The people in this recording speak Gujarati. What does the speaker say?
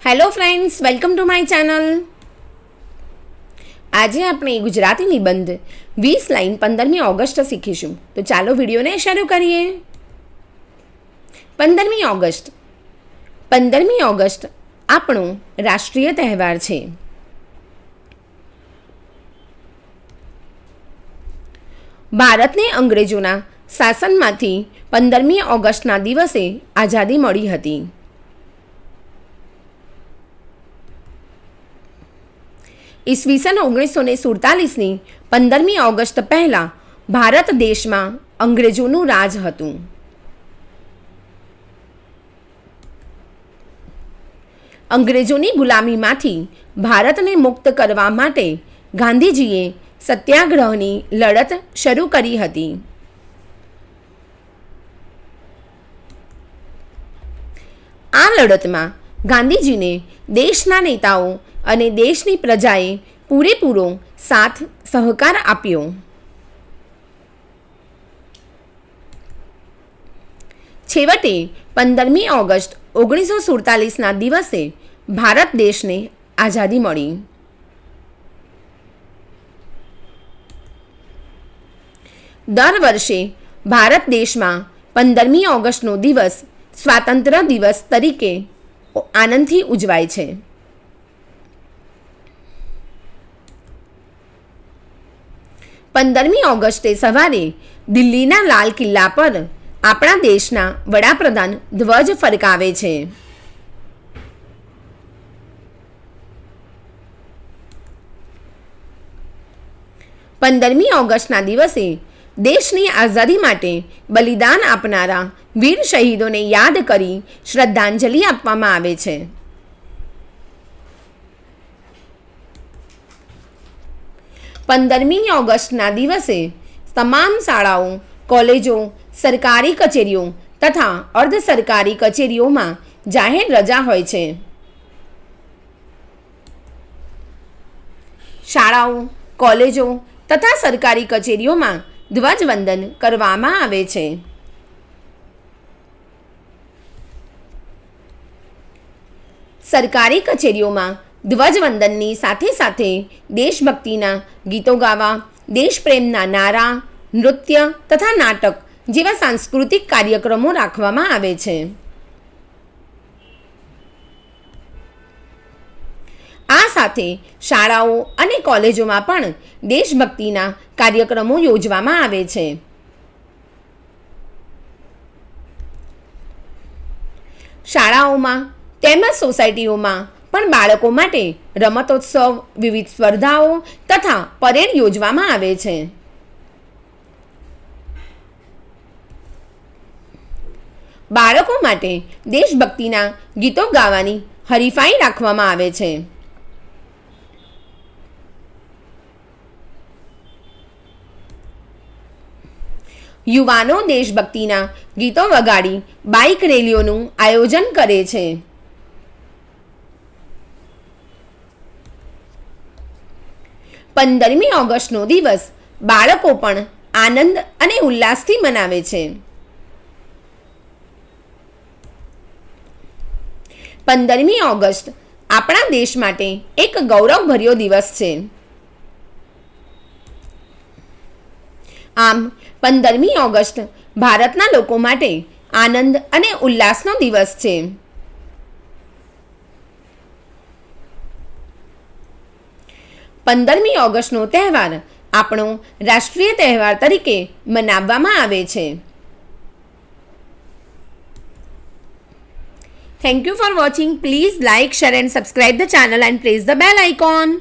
Hello friends, welcome to my channel. આજે આપણે ગુજરાતી નિબંધ 20 લાઈન 15મી ઓગસ્ટ શીખીશું. તો ચાલો વિડીયોને શરૂ કરીએ. 15મી ઓગસ્ટ. 15મી ઓગસ્ટ આપણો રાષ્ટ્રીય તહેવાર છે. ભારતને અંગ્રેજોના શાસનમાંથી 15મી ઓગસ્ટના દિવસે આઝાદી મળી હતી. ઈસવીસન 1947ની 15મી ઓગસ્ટ પહેલાં ભારત દેશમાં અંગ્રેજોનું રાજ હતું. અંગ્રેજોની ગુલામીમાંથી ભારતને મુક્ત કરવા માટે ગાંધીજીએ સત્યાગ્રહની લડત શરૂ કરી હતી. આ લડતમાં ગાંધીજીને દેશના નેતાઓ અને દેશની પ્રજાએ પૂરેપૂરો સાથ સહકાર આપ્યો. છેવટે 15મી ઓગસ્ટ 1947ના દિવસે ભારત દેશને આઝાદી મળી. દર વર્ષે ભારત દેશમાં 15મી ઓગસ્ટનો દિવસ સ્વાતંત્ર્ય દિવસ તરીકે આનંદથી ઉજવાય છે. પંદરમી ઓગસ્ટે સવારે દિલ્હીના લાલ કિલ્લા પર આપણા દેશના વડાપ્રધાન ધ્વજ ફરકાવે છે. પંદરમી ઓગસ્ટના દિવસે દેશની આઝાદી માટે બલિદાન આપનારા વીર શહીદોને યાદ કરી શ્રદ્ધાંજલિ આપવામાં આવે છે. પંદરમી ઓગસ્ટના દિવસે તમામ શાળાઓ, કોલેજો, સરકારી કચેરીઓ તથા અર્ધ સરકારી કચેરીઓમાં જાહેર રજા હોય છે. શાળાઓ, કોલેજો તથા સરકારી કચેરીઓમાં ધ્વજવંદન કરવામાં આવે છે. સરકારી કચેરીઓમાં ધ્વજવંદનની સાથે સાથે દેશભક્તિના ગીતો ગાવા, દેશપ્રેમના નારા, નૃત્ય તથા નાટક જેવા સાંસ્કૃતિક કાર્યક્રમો રાખવામાં આવે છે. આ સાથે શાળાઓ અને કોલેજોમાં પણ દેશભક્તિના કાર્યક્રમો યોજવામાં આવે છે. શાળાઓમાં તેમજ સોસાયટીઓમાં પણ બાળકો માટે રમતોત્સવ, વિવિધ સ્પર્ધાઓ તથા પરેડ યોજવામાં આવે છે. બાળકો માટે દેશભક્તિના ગીતો ગાવાની હરીફાઈ રાખવામાં આવે છે. યુવાનો દેશભક્તિના ગીતો વગાડી બાઇક રેલીઓનું આયોજન કરે છે. પંદરમી ઓગસ્ટનો દિવસ બાળકો પણ આનંદ અને ઉલ્લાસથી મનાવે છે. 15મી ઓગસ્ટ આપણા દેશ માટે એક ગૌરવભર્યો દિવસ છે. આમ 15મી ઓગસ્ટ ભારતના લોકો માટે આનંદ અને ઉલ્લાસનો દિવસ છે. પંદરમી ઓગસ્ટનો તહેવાર આપણો રાષ્ટ્રીય તહેવાર તરીકે મનાવવામાં આવે છે. Thank you for watching. Please like, share and subscribe the channel and press the bell icon.